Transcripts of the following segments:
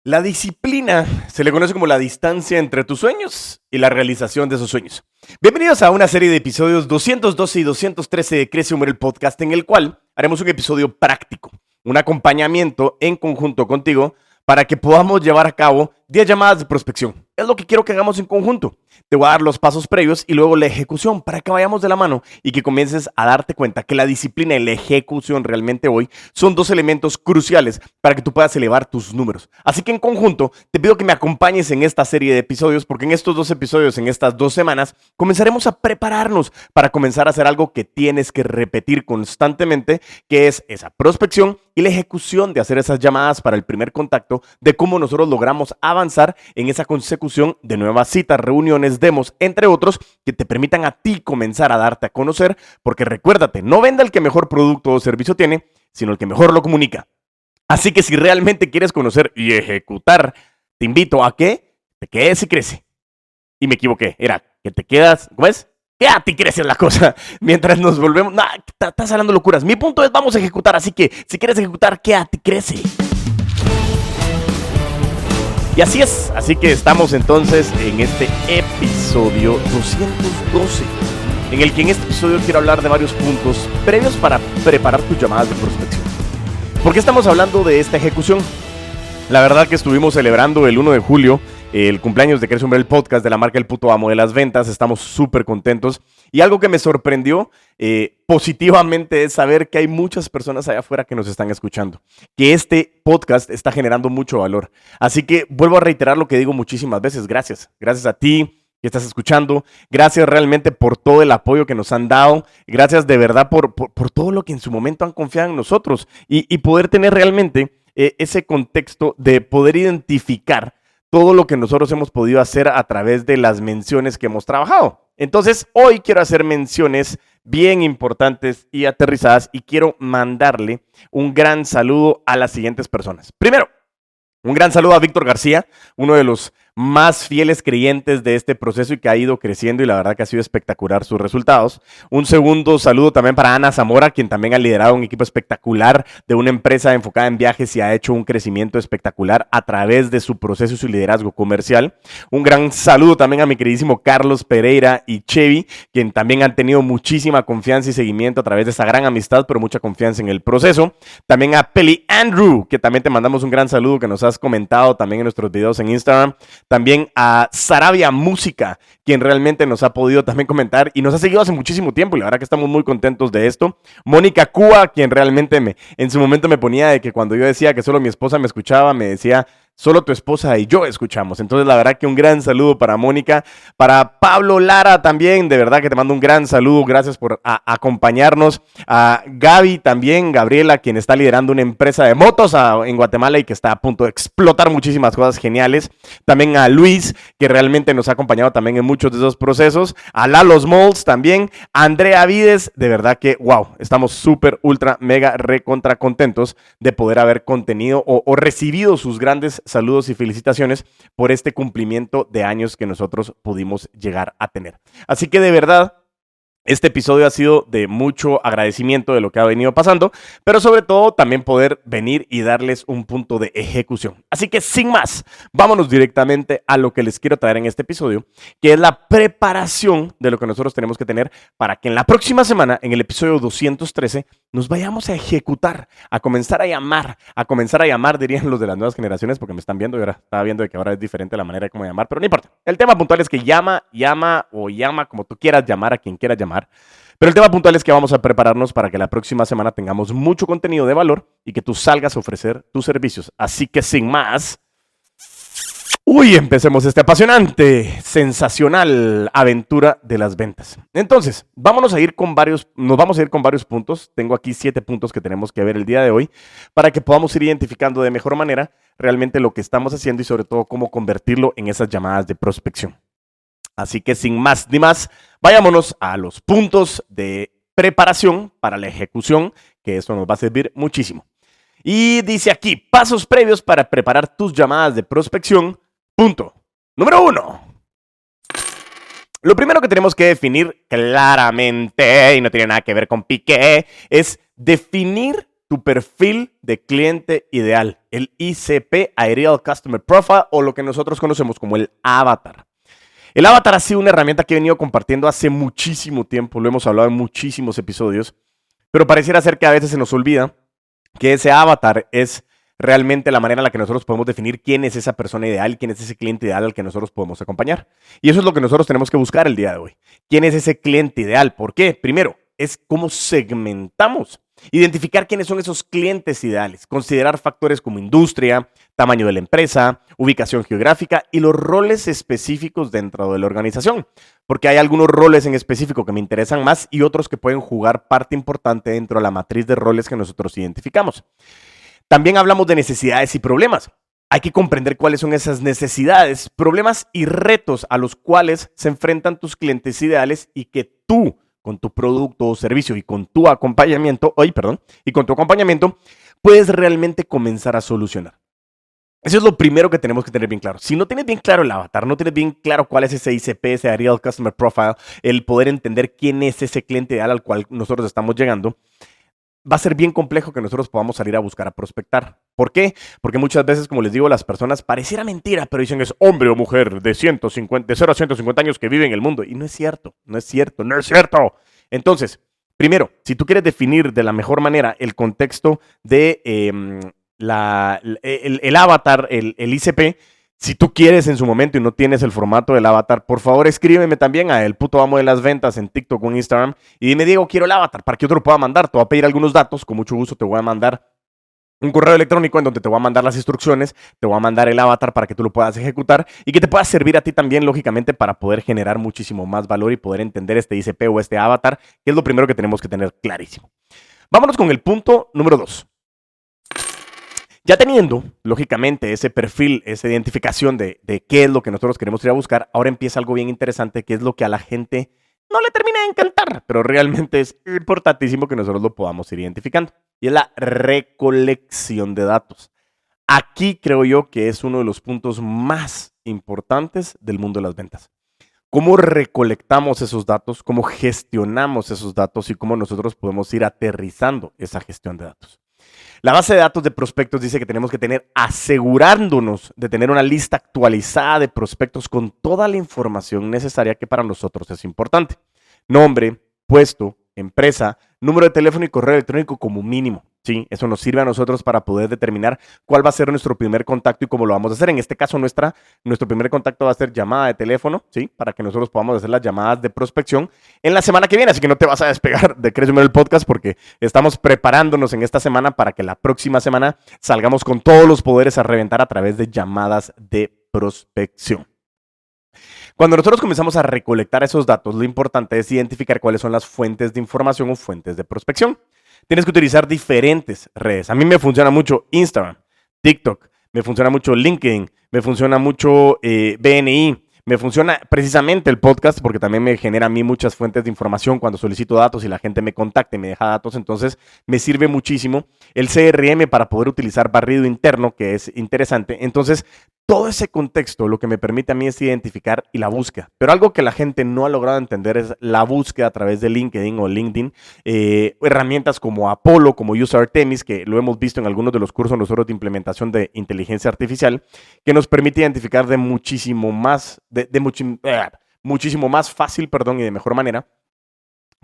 La disciplina se le conoce como la distancia entre tus sueños y la realización de esos sueños. Bienvenidos a una serie de episodios 212 y 213 de Crece Humor, el podcast, en el cual haremos un episodio práctico, un acompañamiento en conjunto contigo para que podamos llevar a cabo 10 llamadas de prospección. Es lo que quiero que hagamos en conjunto. Te voy a dar los pasos previos y luego la ejecución para que vayamos de la mano y que comiences a darte cuenta que la disciplina y la ejecución realmente hoy son dos elementos cruciales para que tú puedas elevar tus números. Así que en conjunto te pido que me acompañes en esta serie de episodios porque en estos 2 episodios, en estas 2 semanas, comenzaremos a prepararnos para comenzar a hacer algo que tienes que repetir constantemente, que es esa prospección y la ejecución de hacer esas llamadas para el primer contacto, de cómo nosotros logramos avanzar en esa consecución de nuevas citas, reuniones, demos, entre otros, que te permitan a ti comenzar a darte a conocer, porque recuérdate, no venda el que mejor producto o servicio tiene, sino el que mejor lo comunica. Así que si realmente quieres conocer y ejecutar, te invito a que te quedes y crece. Y me equivoqué, era que te quedas, ¿cómo es? Quédate y crece la cosa. Mientras nos volvemos, no, estás hablando locuras. Mi punto es, vamos a ejecutar, así que si quieres ejecutar, quédate y crece. Y así es, así que estamos entonces en este episodio 212, en el que en este episodio quiero hablar de varios puntos previos para preparar tus llamadas de prospección. ¿Por qué estamos hablando de esta ejecución? La verdad que estuvimos celebrando el 1 de julio el cumpleaños de Crece Humor, el podcast de la marca El Puto Amo de las Ventas. Estamos súper contentos. Y algo que me sorprendió positivamente es saber que hay muchas personas allá afuera que nos están escuchando, que este podcast está generando mucho valor. Así que vuelvo a reiterar lo que digo muchísimas veces. Gracias. Gracias a ti que estás escuchando. Gracias realmente por todo el apoyo que nos han dado. Gracias de verdad por todo lo que en su momento han confiado en nosotros y poder tener realmente ese contexto de poder identificar todo lo que nosotros hemos podido hacer a través de las menciones que hemos trabajado. Entonces, hoy quiero hacer menciones bien importantes y aterrizadas y quiero mandarle un gran saludo a las siguientes personas. Primero, un gran saludo a Víctor García, uno de los más fieles creyentes de este proceso y que ha ido creciendo y la verdad que ha sido espectacular sus resultados. Un segundo saludo también para Ana Zamora, quien también ha liderado un equipo espectacular de una empresa enfocada en viajes y ha hecho un crecimiento espectacular a través de su proceso y su liderazgo comercial. Un gran saludo también a mi queridísimo Carlos Pereira y Chevy, quien también han tenido muchísima confianza y seguimiento a través de esa gran amistad, pero mucha confianza en el proceso. También a Peli Andrew, que también te mandamos un gran saludo, que nos has comentado también en nuestros videos en Instagram. También a Sarabia Música, quien realmente nos ha podido también comentar y nos ha seguido hace muchísimo tiempo y la verdad que estamos muy contentos de esto. Mónica Cúa, quien realmente en su momento me ponía de que cuando yo decía que solo mi esposa me escuchaba, me decía: solo tu esposa y yo escuchamos. Entonces, la verdad que un gran saludo para Mónica. Para Pablo Lara también, de verdad que te mando un gran saludo. Gracias por acompañarnos. A Gaby también, Gabriela, quien está liderando una empresa de motos en Guatemala y que está a punto de explotar muchísimas cosas geniales. También a Luis, que realmente nos ha acompañado también en muchos de esos procesos. A Lalos Molds también. A Andrea Vides, de verdad que, wow, estamos súper, ultra, mega, recontra contentos de poder haber contenido o recibido sus grandes saludos y felicitaciones por este cumplimiento de años que nosotros pudimos llegar a tener. Así que de verdad, este episodio ha sido de mucho agradecimiento de lo que ha venido pasando, pero sobre todo también poder venir y darles un punto de ejecución. Así que sin más, vámonos directamente a lo que les quiero traer en este episodio, que es la preparación de lo que nosotros tenemos que tener para que en la próxima semana, en el episodio 213, nos vayamos a ejecutar, a comenzar a llamar, dirían los de las nuevas generaciones, porque me están viendo y ahora estaba viendo de que ahora es diferente la manera de cómo llamar, pero no importa. El tema puntual es que llama como tú quieras llamar, a quien quieras llamar. Pero el tema puntual es que vamos a prepararnos para que la próxima semana tengamos mucho contenido de valor y que tú salgas a ofrecer tus servicios. Así que sin más, empecemos esta apasionante, sensacional aventura de las ventas. Entonces, nos vamos a ir con varios puntos. Tengo aquí 7 puntos que tenemos que ver el día de hoy para que podamos ir identificando de mejor manera realmente lo que estamos haciendo y sobre todo cómo convertirlo en esas llamadas de prospección. Así que sin más ni más, vayámonos a los puntos de preparación para la ejecución, que eso nos va a servir muchísimo. Y dice aquí, pasos previos para preparar tus llamadas de prospección. Punto número 1. Lo primero que tenemos que definir claramente, y no tiene nada que ver con Piqué, es definir tu perfil de cliente ideal, el ICP, Ideal Customer Profile, o lo que nosotros conocemos como el avatar. El avatar ha sido una herramienta que he venido compartiendo hace muchísimo tiempo, lo hemos hablado en muchísimos episodios, pero pareciera ser que a veces se nos olvida que ese avatar es realmente la manera en la que nosotros podemos definir quién es esa persona ideal, quién es ese cliente ideal al que nosotros podemos acompañar. Y eso es lo que nosotros tenemos que buscar el día de hoy. ¿Quién es ese cliente ideal? ¿Por qué? Primero, es cómo segmentamos. Identificar quiénes son esos clientes ideales, considerar factores como industria, tamaño de la empresa, ubicación geográfica y los roles específicos dentro de la organización. Porque hay algunos roles en específico que me interesan más y otros que pueden jugar parte importante dentro de la matriz de roles que nosotros identificamos. También hablamos de necesidades y problemas. Hay que comprender cuáles son esas necesidades, problemas y retos a los cuales se enfrentan tus clientes ideales y que tú, con tu producto o servicio y con tu acompañamiento, puedes realmente comenzar a solucionar. Eso es lo primero que tenemos que tener bien claro. Si no tienes bien claro el avatar, no tienes bien claro cuál es ese ICP, ese Ideal Customer Profile, el poder entender quién es ese cliente ideal al cual nosotros estamos llegando, va a ser bien complejo que nosotros podamos salir a buscar a prospectar. ¿Por qué? Porque muchas veces, como les digo, las personas pareciera mentira, pero dicen es hombre o mujer de 0 a 150 años que vive en el mundo. Y no es cierto, no es cierto, no es cierto. Entonces, primero, si tú quieres definir de la mejor manera el contexto de el avatar, el ICP, si tú quieres en su momento y no tienes el formato del avatar, por favor escríbeme también a El Puto Amo de las Ventas en TikTok o en Instagram y dime, Diego, quiero el avatar para que yo te lo pueda mandar. Te voy a pedir algunos datos, con mucho gusto te voy a mandar un correo electrónico en donde te voy a mandar las instrucciones, te voy a mandar el avatar para que tú lo puedas ejecutar y que te pueda servir a ti también, lógicamente, para poder generar muchísimo más valor y poder entender este ICP o este avatar, que es lo primero que tenemos que tener clarísimo. Vámonos con el punto número 2. Ya teniendo, lógicamente, ese perfil, esa identificación de qué es lo que nosotros queremos ir a buscar, ahora empieza algo bien interesante, que es lo que a la gente no le termina de encantar, pero realmente es importantísimo que nosotros lo podamos ir identificando. Y es la recolección de datos. Aquí creo yo que es uno de los puntos más importantes del mundo de las ventas. Cómo recolectamos esos datos, cómo gestionamos esos datos y cómo nosotros podemos ir aterrizando esa gestión de datos. La base de datos de prospectos dice que tenemos que tener, asegurándonos de tener una lista actualizada de prospectos con toda la información necesaria que para nosotros es importante. Nombre, puesto, empresa, número de teléfono y correo electrónico como mínimo. Sí, eso nos sirve a nosotros para poder determinar cuál va a ser nuestro primer contacto y cómo lo vamos a hacer. En este caso, nuestro primer contacto va a ser llamada de teléfono, ¿sí? Para que nosotros podamos hacer las llamadas de prospección en la semana que viene. Así que no te vas a despegar de Crece el Podcast porque estamos preparándonos en esta semana para que la próxima semana salgamos con todos los poderes a reventar a través de llamadas de prospección. Cuando nosotros comenzamos a recolectar esos datos, lo importante es identificar cuáles son las fuentes de información o fuentes de prospección. Tienes que utilizar diferentes redes. A mí me funciona mucho Instagram, TikTok, me funciona mucho LinkedIn, me funciona mucho BNI, me funciona precisamente el podcast porque también me genera a mí muchas fuentes de información cuando solicito datos y la gente me contacta y me deja datos. Entonces me sirve muchísimo el CRM para poder utilizar barrido interno, que es interesante. Entonces todo ese contexto lo que me permite a mí es identificar y la búsqueda. Pero algo que la gente no ha logrado entender es la búsqueda a través de LinkedIn o LinkedIn. Herramientas como Apollo, como Use Artemis, que lo hemos visto en algunos de los cursos nosotros de implementación de inteligencia artificial, que nos permite identificar de muchísimo más, muchísimo más fácil, y de mejor manera,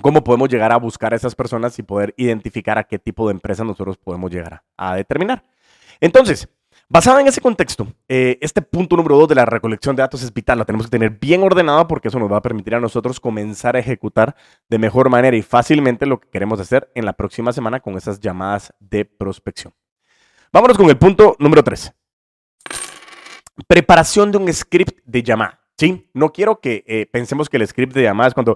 cómo podemos llegar a buscar a esas personas y poder identificar a qué tipo de empresa nosotros podemos llegar a determinar. Entonces, basado en ese contexto, este punto número 2 de la recolección de datos es vital. Lo tenemos que tener bien ordenado porque eso nos va a permitir a nosotros comenzar a ejecutar de mejor manera y fácilmente lo que queremos hacer en la próxima semana con esas llamadas de prospección. Vámonos con el punto número 3. Preparación de un script de llamada. ¿Sí? No quiero que pensemos que el script de llamada es cuando...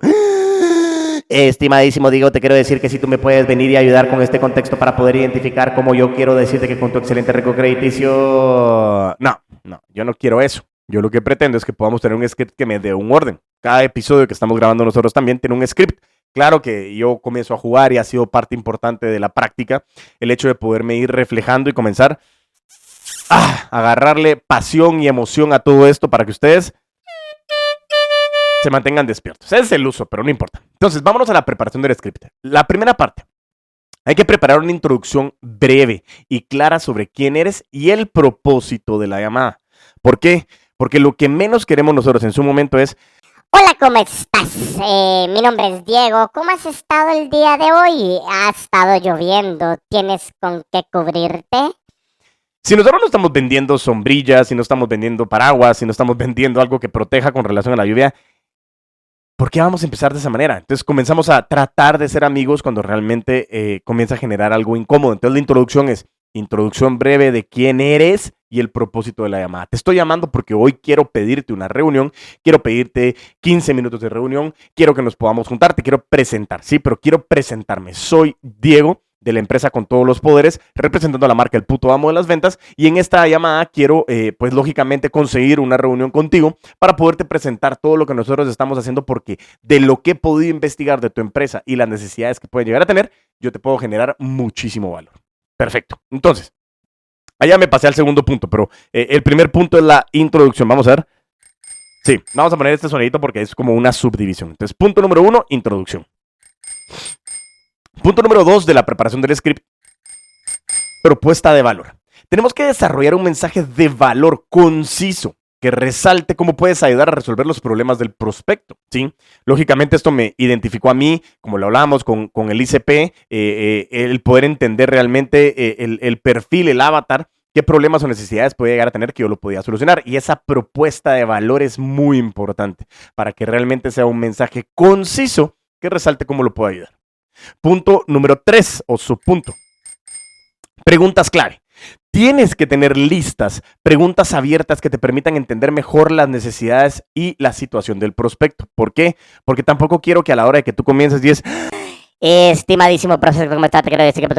Estimadísimo Diego, te quiero decir que si tú me puedes venir y ayudar con este contexto para poder identificar cómo yo quiero decirte que con tu excelente récord crediticio... No, yo no quiero eso. Yo lo que pretendo es que podamos tener un script que me dé un orden. Cada episodio que estamos grabando nosotros también tiene un script. Claro que yo comienzo a jugar y ha sido parte importante de la práctica el hecho de poderme ir reflejando y comenzar a agarrarle pasión y emoción a todo esto para que ustedes se mantengan despiertos. Ese es el uso, pero no importa. Entonces, vámonos a la preparación del script. La primera parte. Hay que preparar una introducción breve y clara sobre quién eres y el propósito de la llamada. ¿Por qué? Porque lo que menos queremos nosotros en su momento es: Hola, ¿cómo estás? Mi nombre es Diego. ¿Cómo has estado el día de hoy? ¿Ha estado lloviendo? ¿Tienes con qué cubrirte? si nosotros no estamos vendiendo sombrillas, si no estamos vendiendo paraguas, si no estamos vendiendo algo que proteja con relación a la lluvia, ¿por qué vamos a empezar de esa manera? Entonces comenzamos a tratar de ser amigos cuando realmente comienza a generar algo incómodo. Entonces la introducción es introducción breve de quién eres y el propósito de la llamada. Te estoy llamando porque hoy quiero pedirte una reunión, quiero pedirte 15 minutos de reunión, quiero que nos podamos juntar, te quiero presentar, sí, pero quiero presentarme. Soy Diego, de la empresa con todos los poderes, representando a la marca El Puto Amo de las Ventas, y en esta llamada quiero, pues lógicamente, conseguir una reunión contigo para poderte presentar todo lo que nosotros estamos haciendo, porque de lo que he podido investigar de tu empresa y las necesidades que pueden llegar a tener, yo te puedo generar muchísimo valor. Perfecto. Entonces, allá me pasé al segundo punto, pero el primer punto es la introducción. Vamos a ver. Sí, vamos a poner este sonidito porque es como una subdivisión. Entonces, punto número 1, introducción. Punto número 2 de la preparación del script: propuesta de valor. Tenemos que desarrollar un mensaje de valor conciso que resalte cómo puedes ayudar a resolver los problemas del prospecto, ¿sí? Lógicamente esto me identificó a mí, como lo hablamos con el ICP, el poder entender realmente el perfil, el avatar, qué problemas o necesidades puede llegar a tener que yo lo podía solucionar. Y esa propuesta de valor es muy importante para que realmente sea un mensaje conciso que resalte cómo lo puedo ayudar. Punto número 3 o subpunto: preguntas clave. Tienes que tener listas preguntas abiertas que te permitan entender mejor las necesidades y la situación del prospecto. ¿Por qué? Porque tampoco quiero que a la hora de que tú comiences dices: Estimadísimo prospecto, ¿cómo estás? Te quiero decir que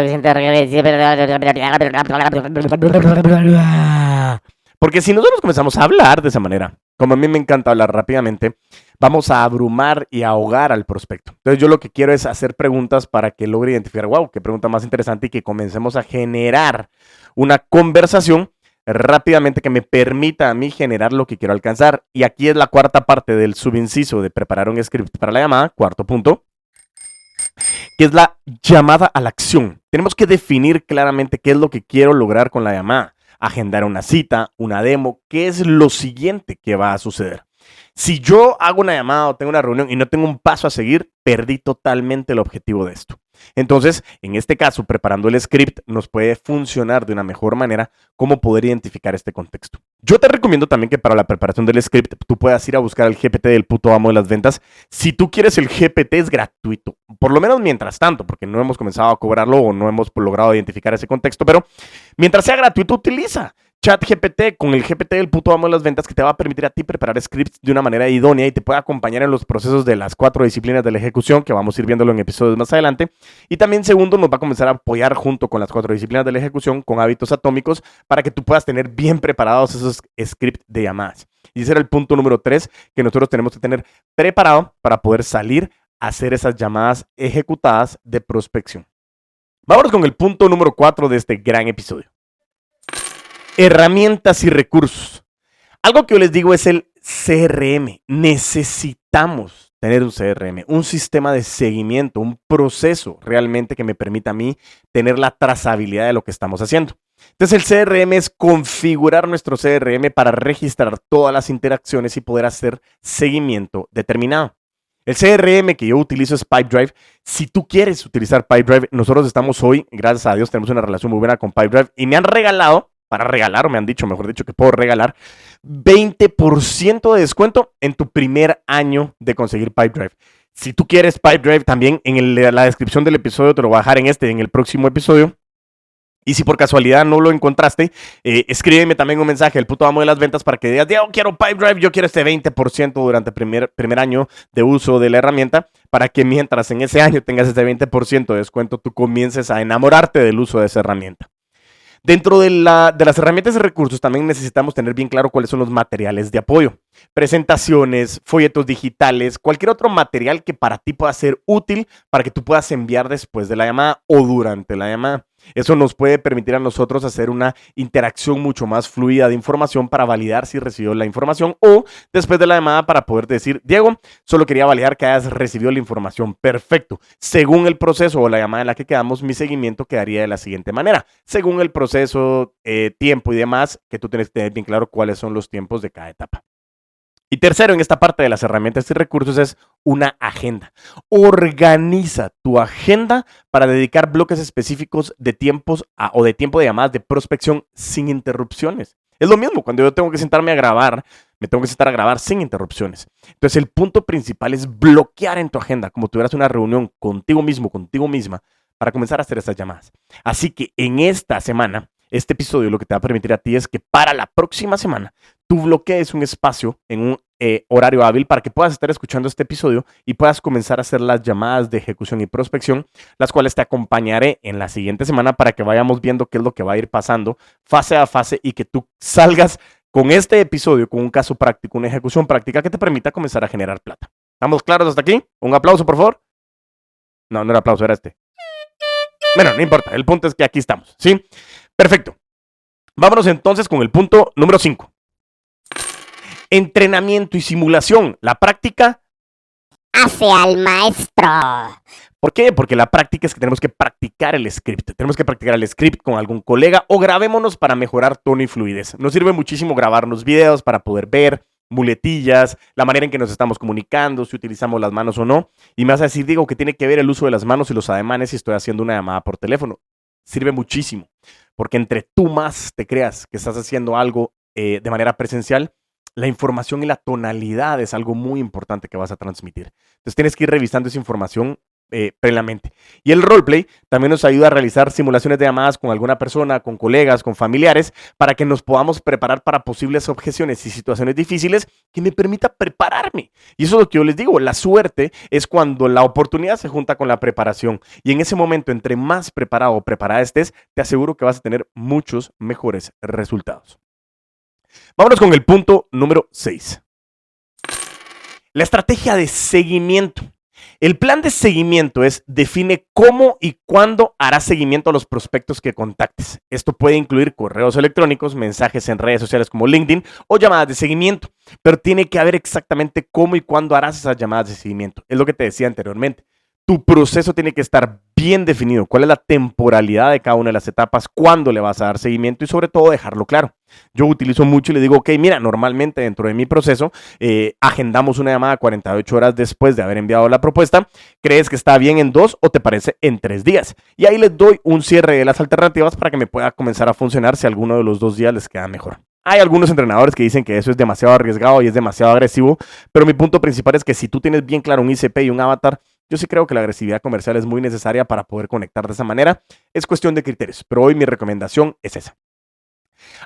porque si nosotros comenzamos a hablar de esa manera, como a mí me encanta hablar rápidamente, vamos a abrumar y ahogar al prospecto. Entonces yo lo que quiero es hacer preguntas para que logre identificar, wow, qué pregunta más interesante, y que comencemos a generar una conversación rápidamente que me permita a mí generar lo que quiero alcanzar. Y aquí es la cuarta parte del subinciso de preparar un script para la llamada, cuarto punto, que es la llamada a la acción. Tenemos que definir claramente qué es lo que quiero lograr con la llamada. Agendar una cita, una demo, qué es lo siguiente que va a suceder. Si yo hago una llamada o tengo una reunión y no tengo un paso a seguir, perdí totalmente el objetivo de esto. Entonces, en este caso, preparando el script nos puede funcionar de una mejor manera cómo poder identificar este contexto. Yo te recomiendo también que para la preparación del script tú puedas ir a buscar el GPT del Puto Amo de las Ventas. Si tú quieres, el GPT es gratuito, por lo menos mientras tanto, porque no hemos comenzado a cobrarlo o no hemos logrado identificar ese contexto, pero mientras sea gratuito, utiliza ChatGPT con el GPT del Puto Amo de las Ventas, que te va a permitir a ti preparar scripts de una manera idónea y te puede acompañar en los procesos de las 4 disciplinas de la ejecución, que vamos a ir viéndolo en episodios más adelante. Y también, segundo, nos va a comenzar a apoyar junto con las 4 disciplinas de la ejecución con hábitos atómicos para que tú puedas tener bien preparados esos scripts de llamadas. Y ese era el punto número 3 que nosotros tenemos que tener preparado para poder salir a hacer esas llamadas ejecutadas de prospección. Vámonos con el punto número 4 de este gran episodio: herramientas y recursos. Algo que yo les digo es el CRM. Necesitamos tener un CRM, un sistema de seguimiento, un proceso realmente que me permita a mí tener la trazabilidad de lo que estamos haciendo. Entonces el CRM es configurar nuestro CRM para registrar todas las interacciones y poder hacer seguimiento determinado. El CRM que yo utilizo es Pipedrive. Si tú quieres utilizar Pipedrive, nosotros estamos hoy, gracias a Dios, tenemos una relación muy buena con Pipedrive y me han regalado, para regalar, o me han dicho, mejor dicho, que puedo regalar 20% de descuento en tu primer año de conseguir Pipedrive. Si tú quieres Pipedrive, también en la descripción del episodio te lo voy a dejar en el próximo episodio. Y si por casualidad no lo encontraste, escríbeme también un mensaje, El Puto Amo de las Ventas, para que digas: Diego, quiero Pipedrive, yo quiero este 20% durante el primer año de uso de la herramienta, para que mientras en ese año tengas este 20% de descuento, tú comiences a enamorarte del uso de esa herramienta. Dentro de las herramientas y recursos también necesitamos tener bien claro cuáles son los materiales de apoyo. Presentaciones, folletos digitales, cualquier otro material que para ti pueda ser útil para que tú puedas enviar después de la llamada o durante la llamada. Eso nos puede permitir a nosotros hacer una interacción mucho más fluida de información para validar si recibió la información o después de la llamada para poder decir, Diego, solo quería validar que hayas recibido la información. Perfecto. Según el proceso o la llamada en la que quedamos, mi seguimiento quedaría de la siguiente manera. Según el proceso, tiempo y demás, que tú tienes que tener bien claro cuáles son los tiempos de cada etapa. Y tercero, en esta parte de las herramientas y recursos es una agenda. Organiza tu agenda para dedicar bloques específicos de tiempos o de tiempo de llamadas de prospección sin interrupciones. Es lo mismo, cuando yo tengo que sentarme a grabar, me tengo que sentar a grabar sin interrupciones. Entonces, el punto principal es bloquear en tu agenda, como tuvieras una reunión contigo mismo, contigo misma, para comenzar a hacer estas llamadas. Así que en esta semana, este episodio lo que te va a permitir a ti es que para la próxima semana tú bloquees un espacio en un horario hábil para que puedas estar escuchando este episodio y puedas comenzar a hacer las llamadas de ejecución y prospección, las cuales te acompañaré en la siguiente semana para que vayamos viendo qué es lo que va a ir pasando fase a fase y que tú salgas con este episodio, con un caso práctico, una ejecución práctica que te permita comenzar a generar plata. ¿Estamos claros hasta aquí? Un aplauso, por favor. No, no era aplauso, era este. Bueno, no importa, el punto es que aquí estamos, ¿sí? Perfecto. Vámonos entonces con el punto número 5. Entrenamiento y simulación. La práctica hace al maestro. ¿Por qué? Porque la práctica es que tenemos que practicar el script. Tenemos que practicar el script con algún colega o grabémonos para mejorar tono y fluidez. Nos sirve muchísimo grabarnos videos para poder ver muletillas, la manera en que nos estamos comunicando, si utilizamos las manos o no. Y me vas a decir, digo, que tiene que ver el uso de las manos y los ademanes si estoy haciendo una llamada por teléfono. Sirve muchísimo, porque entre tú más te creas que estás haciendo algo de manera presencial, la información y la tonalidad es algo muy importante que vas a transmitir. Entonces tienes que ir revisando esa información previamente. Y el roleplay también nos ayuda a realizar simulaciones de llamadas con alguna persona, con colegas, con familiares, para que nos podamos preparar para posibles objeciones y situaciones difíciles que me permita prepararme. Y eso es lo que yo les digo, la suerte es cuando la oportunidad se junta con la preparación. Y en ese momento, entre más preparado o preparada estés, te aseguro que vas a tener muchos mejores resultados. Vámonos con el punto número 6. La estrategia de seguimiento. El plan de seguimiento define cómo y cuándo harás seguimiento a los prospectos que contactes. Esto puede incluir correos electrónicos, mensajes en redes sociales como LinkedIn o llamadas de seguimiento, pero tiene que haber exactamente cómo y cuándo harás esas llamadas de seguimiento. Es lo que te decía anteriormente. Tu proceso tiene que estar bien definido. ¿Cuál es la temporalidad de cada una de las etapas? ¿Cuándo le vas a dar seguimiento? Y sobre todo dejarlo claro. Yo utilizo mucho y le digo, ok, mira, normalmente dentro de mi proceso agendamos una llamada 48 horas después de haber enviado la propuesta. ¿Crees que está bien en 2 o te parece en 3 días? Y ahí les doy un cierre de las alternativas para que me pueda comenzar a funcionar si alguno de los 2 días les queda mejor. Hay algunos entrenadores que dicen que eso es demasiado arriesgado y es demasiado agresivo, pero mi punto principal es que si tú tienes bien claro un ICP y un avatar, yo sí creo que la agresividad comercial es muy necesaria para poder conectar de esa manera. Es cuestión de criterios, pero hoy mi recomendación es esa.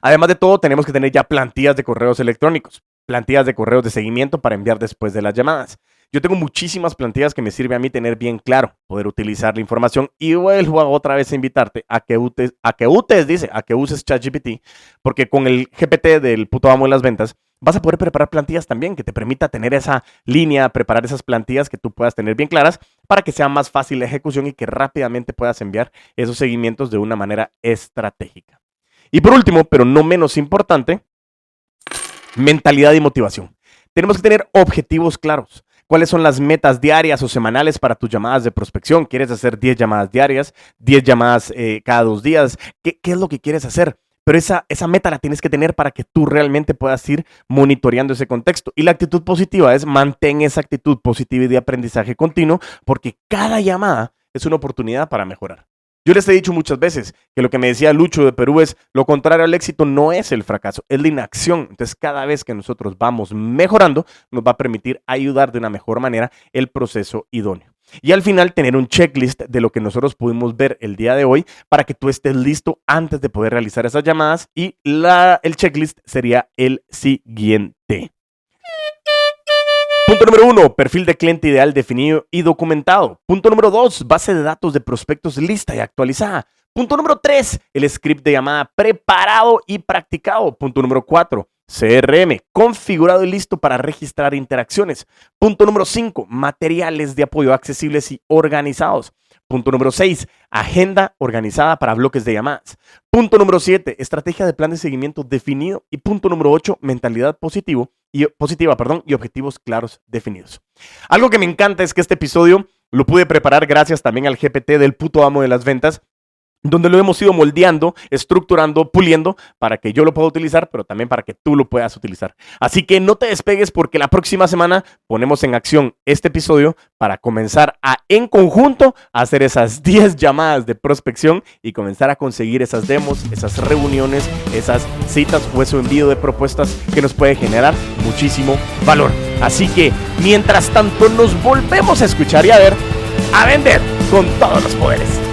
Además de todo, tenemos que tener ya plantillas de correos electrónicos, plantillas de correos de seguimiento para enviar después de las llamadas. Yo tengo muchísimas plantillas que me sirve a mí tener bien claro, poder utilizar la información y vuelvo otra vez a invitarte a que uses ChatGPT, porque con el GPT del puto amo de las ventas vas a poder preparar plantillas también que te permita tener esa línea, preparar esas plantillas que tú puedas tener bien claras para que sea más fácil la ejecución y que rápidamente puedas enviar esos seguimientos de una manera estratégica. Y por último, pero no menos importante, mentalidad y motivación. Tenemos que tener objetivos claros. ¿Cuáles son las metas diarias o semanales para tus llamadas de prospección? ¿Quieres hacer 10 llamadas diarias? ¿10 llamadas cada 2 días? ¿Qué es lo que quieres hacer? Pero esa meta la tienes que tener para que tú realmente puedas ir monitoreando ese contexto. Y la actitud positiva es mantén esa actitud positiva y de aprendizaje continuo porque cada llamada es una oportunidad para mejorar. Yo les he dicho muchas veces que lo que me decía Lucho de Perú es lo contrario al éxito no es el fracaso, es la inacción. Entonces, cada vez que nosotros vamos mejorando, nos va a permitir ayudar de una mejor manera el proceso idóneo. Y al final, tener un checklist de lo que nosotros pudimos ver el día de hoy para que tú estés listo antes de poder realizar esas llamadas. Y el checklist sería el siguiente. Punto número 1, perfil de cliente ideal definido y documentado. Punto número 2, base de datos de prospectos lista y actualizada. Punto número 3, el script de llamada preparado y practicado. Punto número 4, CRM, configurado y listo para registrar interacciones. Punto número 5, materiales de apoyo accesibles y organizados. Punto número 6, agenda organizada para bloques de llamadas. Punto número 7, estrategia de plan de seguimiento definido. Y punto número 8, mentalidad positiva y objetivos claros definidos. Algo que me encanta es que este episodio lo pude preparar gracias también al GPT del puto amo de las ventas, donde lo hemos ido moldeando, estructurando, puliendo para que yo lo pueda utilizar, pero también para que tú lo puedas utilizar. Así que no te despegues porque la próxima semana ponemos en acción este episodio para comenzar en conjunto a hacer esas 10 llamadas de prospección y comenzar a conseguir esas demos, esas reuniones, esas citas o ese envío de propuestas que nos puede generar muchísimo valor. Así que mientras tanto nos volvemos a escuchar y a ver, a vender con todos los poderes.